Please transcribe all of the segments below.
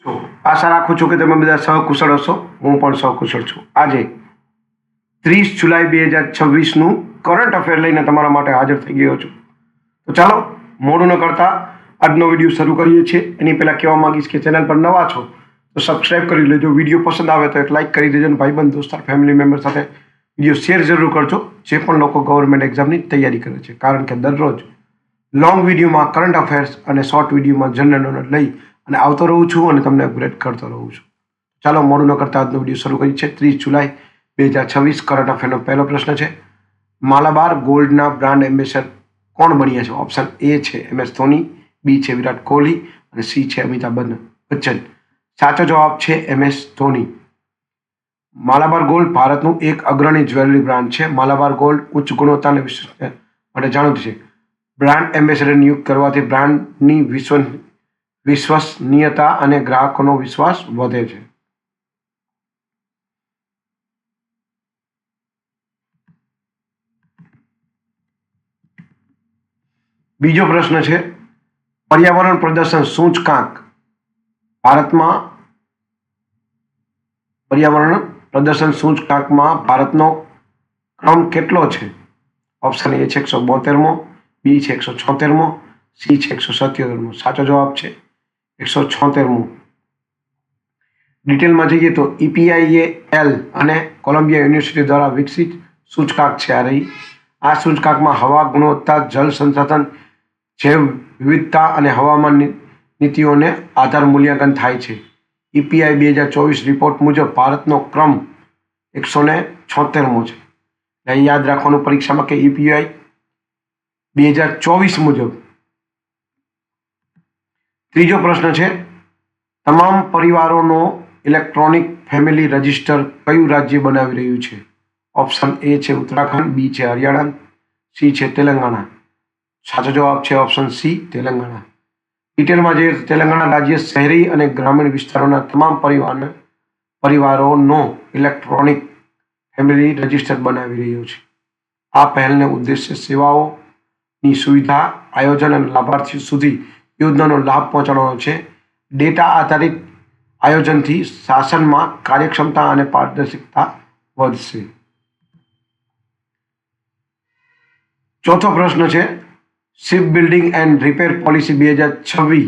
તો આશા રાખું છું કે તમે બધા સહકુશળ હશો. હું પણ સહકુશળ છું. આજે 30 જુલાઈ 2026નું કરંટ અફેર લઈને તમારા માટે હાજર થઈ ગયો છું. તો ચાલો મોડું ન કરતા આજનો વિડીયો શરૂ કરીએ છીએ. એની પહેલાં કહેવા માંગીશ કે ચેનલ પર નવા છો તો સબસ્ક્રાઇબ કરી લેજો. વિડીયો પસંદ આવે તો એક લાઇક કરી દેજો અને ભાઈબંધ દોસ્તાર ફેમિલી મેમ્બર સાથે વિડીયો શેર જરૂર કરજો, જે પણ લોકો ગવર્મેન્ટ એક્ઝામની તૈયારી કરે છે. કારણ કે દરરોજ લોંગ વિડીયોમાં કરંટ અફેર્સ અને શોર્ટ વિડીયોમાં જનરલ નોલેજ લઈ અને આવતો રહું છું અને તમને અપગ્રેડ કરતો રહું છું. ચાલો મોડું ન કરતા આજનો વિડીયો શરૂ કરીએ છીએ. 30 જુલાઈ 2026 કરંટ અફેરનો પહેલો પ્રશ્ન છે, માલાબાર ગોલ્ડના બ્રાન્ડ એમ્બેસેડર કોણ બન્યા છે? ઓપ્શન એ છે MS ધોની, બી છે વિરાટ કોહલી અને સી છે અમિતાભ બચ્ચન. સાચો જવાબ છે MS ધોની. માલાબાર ગોલ્ડ ભારતનું એક અગ્રણી જ્વેલરી બ્રાન્ડ છે. માલાબાર ગોલ્ડ ઉચ્ચ ગુણવત્તા અને વિશ્વસનીયતા માટે જાણીતું છે. બ્રાન્ડ એમ્બેસેડર નિયુક્ત કરવાથી બ્રાન્ડની વિશ્વસનીયતા અને ગ્રાહકોનો વિશ્વાસ વધે છે. બીજો પ્રશ્ન છે, પર્યાવરણ પ્રદર્શન સૂચકાંક ભારતમાં પર્યાવરણ પ્રદર્શન સૂચકાંકમાં ભારતનો ક્રમ કેટલો છે? ઓપ્શન એ છે 172મો, બી છે 176મો, સી છે 177મો. સાચો જવાબ છે 176મો. ડિટેલમાં જઈએ તો EPIAL અને કોલંબિયા યુનિવર્સિટી દ્વારા વિકસિત સૂચકાંક છે. આ સૂચકાંકમાં હવા ગુણવત્તા, જળ સંસાધન, જૈવ વિવિધતા અને હવામાન નીતિઓને આધાર મૂલ્યાંકન થાય છે. EPI 2024 રિપોર્ટ મુજબ ભારતનો ક્રમ 176મો છે. અહીં યાદ રાખવાનું પરીક્ષામાં કે EPI 2024 મુજબ. ત્રીજો પ્રશ્ન છે, તમામ પરિવારોનો ઇલેક્ટ્રોનિક ફેમિલી રજિસ્ટર કયું રાજ્ય બનાવી રહ્યું છે? ઓપ્શન એ છે ઉત્તરાખંડ, બી છે હરિયાણા, સી છે તેલંગાણા. સાચો જવાબ છે ઓપ્શન સી તેલંગાણા. ડિટેલમાં જઈએ તો તેલંગાણા રાજ્ય શહેરી અને ગ્રામીણ વિસ્તારોના તમામ પરિવારોનો ઇલેક્ટ્રોનિક ફેમિલી રજિસ્ટર બનાવી રહ્યો છે. આ પહેલને ઉદ્દેશ્ય સેવાઓની સુવિધા, આયોજન અને લાભાર્થીઓ સુધી યોજનાનો લાભ પહોંચાડવાનો છે. ડેટા આધારિત આયોજનથી શાસનમાં કાર્યક્ષમતા અને પારદર્શિતા વધશે. ચોથો પ્રશ્ન છે, ship building and repair policy 2026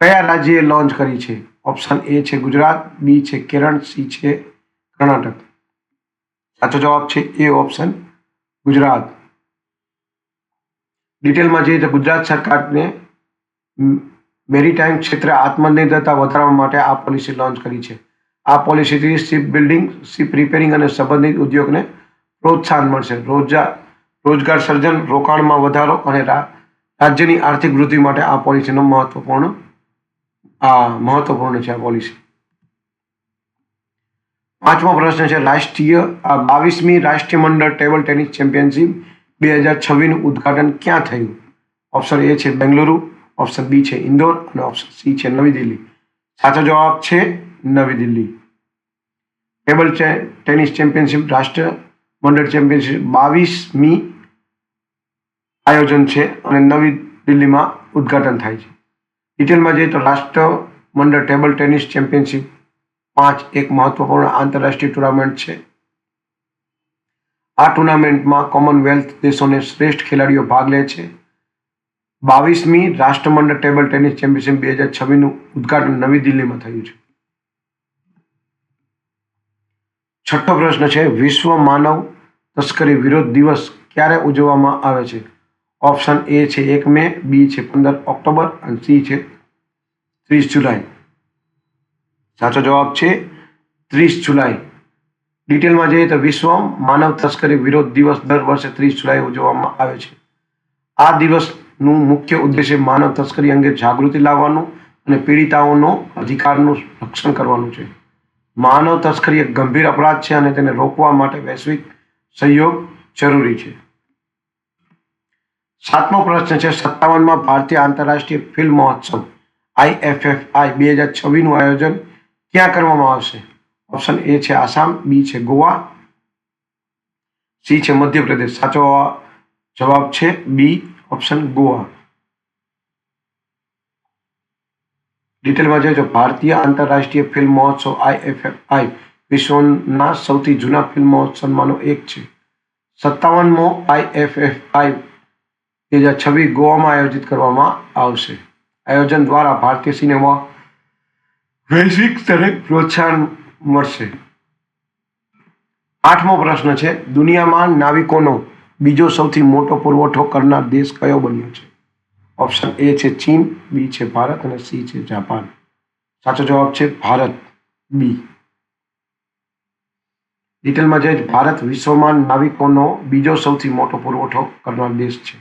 કયા રાજ્યએ લોન્ચ કરી છે? ઓપ્શન એ છે ગુજરાત, બી છે કેરળ, સી છે કર્ણાટક. સાચો જવાબ છે એ ઓપ્શન ગુજરાત. ડિટેલમાં જઈએ તો ગુજરાત સરકારને મેરીટાઈમ ક્ષેત્રે આત્મનિર્ભરતા વધારવા માટે આ પોલિસી લોન્ચ કરી છે. આ પોલિસીથી શિપ બિલ્ડિંગ, શિપ રિપેરિંગ અને સંબંધિત ઉદ્યોગને પ્રોત્સાહન મળશે. રોજગાર સર્જન, રોકાણમાં વધારો અને રાજ્યની આર્થિક વૃદ્ધિ માટે આ પોલિસીનો મહત્વપૂર્ણ છે આ પોલિસી. પાંચમો પ્રશ્ન છે, 22મી રાષ્ટ્રીય મંડળ ટેબલ ટેનિસ ચેમ્પિયનશિપ 2026નું ઉદ્ઘાટન ક્યાં થયું? ઓપ્શન એ છે બેંગલુરુ, ઓપ્શન બી છે ઇન્દોર અને ઓપ્શન સી છે નવી દિલ્હી. સાચો જવાબ છે નવી દિલ્હી. ટેબલ ટેનિસ ચેમ્પિયનશિપ રાષ્ટ્રીય મંડળ ચેમ્પિયનશિપ 22મી આયોજન છે અને નવી દિલ્હીમાં ઉદ્ઘાટન થાય છે. ડિટેલમાં જઈએ તો રાષ્ટ્રીય મંડળ ટેબલ ટેનિસ ચેમ્પિયનશિપ 5 એક મહત્વપૂર્ણ આંતરરાષ્ટ્રીય ટુર્નામેન્ટ છે. આ ટુર્નામેન્ટમાં કોમનવેલ્થ દેશોને શ્રેષ્ઠ ખેલાડીઓ ભાગ લે છે. 22મી રાષ્ટ્રમંડળ ટેબલ ટેનિસ ચેમ્પિયનશિપ 2026નું ઉદ્ઘાટન નવી દિલ્હીમાં થયું છે. છઠ્ઠો પ્રશ્ન છે, વિશ્વ માનવ તસ્કરી વિરોધ દિવસ ક્યારે ઉજવવામાં આવે છે? ઓપ્શન એ છે 1 મે, બી છે 15 ઓક્ટોબર અને સી છે 30 જુલાઈ. સાચો જવાબ છે 30 જુલાઈ. ડિટેલમાં જઈએ તો વિશ્વ માનવ તસ્કરી વિરોધ દિવસ દર વર્ષે 30 જુલાઈ ઉજવવામાં આવે છે. આ દિવસનું મુખ્ય ઉદ્દેશ્ય માનવ તસ્કરી અંગે જાગૃતિ લાવવાનું અને પીડિતાઓનો અધિકારનું રક્ષણ કરવાનું છે. માનવ તસ્કરી એક ગંભીર અપરાધ છે અને તેને રોકવા માટે વૈશ્વિક સહયોગ જરૂરી છે. સાતમો પ્રશ્ન છે, 57માં ભારતીય આંતરરાષ્ટ્રીય ફિલ્મ મહોત્સવ IFFI 2026નું આયોજન ક્યાં કરવામાં આવશે? ઓપ્શન એ છે આસામ, બી છે ગોવા, સી છે મધ્યપ્રદેશ. સાચો જવાબ છે બી ઓપ્શન ગોવા. ડિટેલમાં જોજો. ભારતીય આંતરરાષ્ટ્રીય ફિલ્મ મહોત્સવ IFFI વિશ્વના સૌથી જૂના ફિલ્મ મહોત્સવમાંનો એક છે. 57મો IFFI 2026 ગોવામાં આયોજિત કરવામાં આવશે. આયોજન દ્વારા ભારતીય સિનેમા વૈશ્વિક સ્તરે પ્રોત્સાહન મળશે. 8મો પ્રશ્ન છે, દુનિયામાં નાવિકોનો બીજો સૌથી મોટો પુરવઠો કરનાર દેશ કયો બન્યો છે? ઓપ્શન A છે ચીન, B છે ભારત અને C છે જાપાન. સાચો જવાબ છે ભારત, B. ડિટેલમાં જઈએ, ભારત વિશ્વમાં નાવિકોનો બીજો સૌથી મોટો પુરવઠો કરનાર દેશ છે.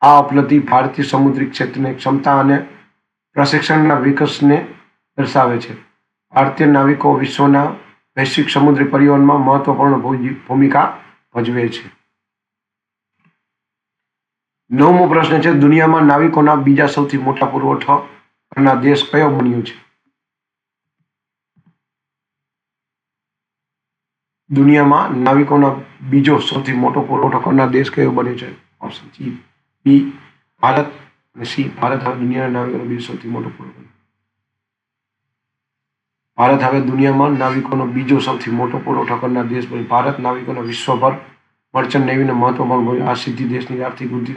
આ ઉપલબ્ધિ ભારતીય સમુદ્રી ક્ષેત્રની ક્ષમતા અને પ્રશિક્ષણના વિકાસને દર્શાવે છે. ભારતીય નાવિકો વિશ્વના વૈશ્વિક સમુદ્રી પરિવહનમાં મહત્વપૂર્ણ ભૂમિકા ભજવે છે. 9મો પ્રશ્ન છે, દુનિયામાં નાવિકોના બીજા સૌથી મોટા પુરવઠો કરનાર દેશ કયો બન્યો છે? દુનિયામાં નાવિકોના બીજો સૌથી મોટો પુરવઠો કરનાર દેશ કયો બન્યો છે? ઓપ્શન C, B ભારત અને C ભારત હવે દુનિયાના નાવિકોનો બીજો સૌથી મોટો પુરવઠો. ભારત હવે દુનિયામાં નાવિકોનો બીજો સૌથી મોટો પુરવઠો કરનાર દેશ બન્યો. ભારત નાવિકોનો વિશ્વભર મર્ચન્ટ નેવીને મહત્વપૂર્ણ ભૂમિકા. આ સિદ્ધિ દેશની આર્થિક વૃદ્ધિ.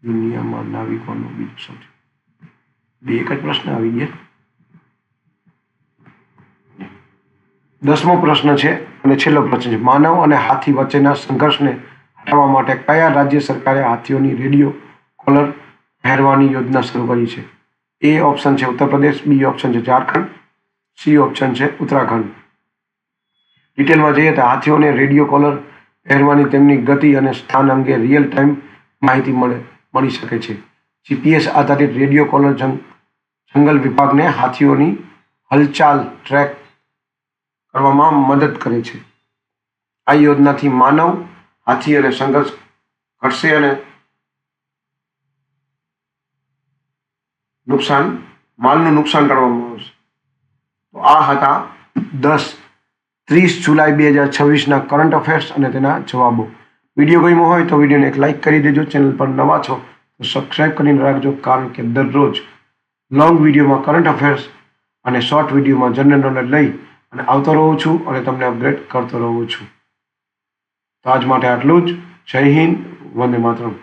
દુનિયામાં નાવિકોનો બીજો સૌથી. બે એક જ પ્રશ્ન આવી ગયા. 10મો પ્રશ્ન છે અને છેલ્લો પ્રશ્ન છે, માનવ અને હાથી વચ્ચેના સંઘર્ષને હટાવવા માટે કયા રાજ્ય સરકારે હાથીઓની રેડિયો કોલર પહેરવાની યોજના શરૂ કરી છે? A ઓપ્શન છે ઉત્તર પ્રદેશ, B ઓપ્શન છે ઝારખંડ, C ઓપ્શન છે ઉત્તરાખંડ. ડિટેલમાં જઈએ તો હાથીઓને રેડિયો કોલર પહેરવાની તેમની ગતિ અને સ્થાન અંગે રિયલ ટાઈમ માહિતી મળી શકે છે. GPS આધારિત રેડિયો કોલર જંગલ વિભાગને હાથીઓની હલચાલ ટ્રેક કરવામાં મદદ કરે છે. આ યોજનાથી માનવ હાથી અને સંઘર્ષ ઘટશે અને માલનું નુકસાન ટાળવામાં આવશે. તો આ હતા 30 જુલાઈ 2026ના કરંટ અફેર્સ અને તેના જવાબો. વિડીયો ગમ્યો હોય તો વિડીયોને એક લાઇક કરી દેજો. ચેનલ પર નવા છો તો સબસ્ક્રાઇબ કરીને રાખજો, કારણ કે દરરોજ લોંગ વિડીયોમાં કરંટ અફેર્સ અને શોર્ટ વિડીયોમાં જનરલ નોલેજ લઈ અને આવતો રહું છું અને તમને અપગ્રેડ કરતો રહું છું. તો આજ માટે આટલું જ. જય હિન્દ, વંદે માતરમ.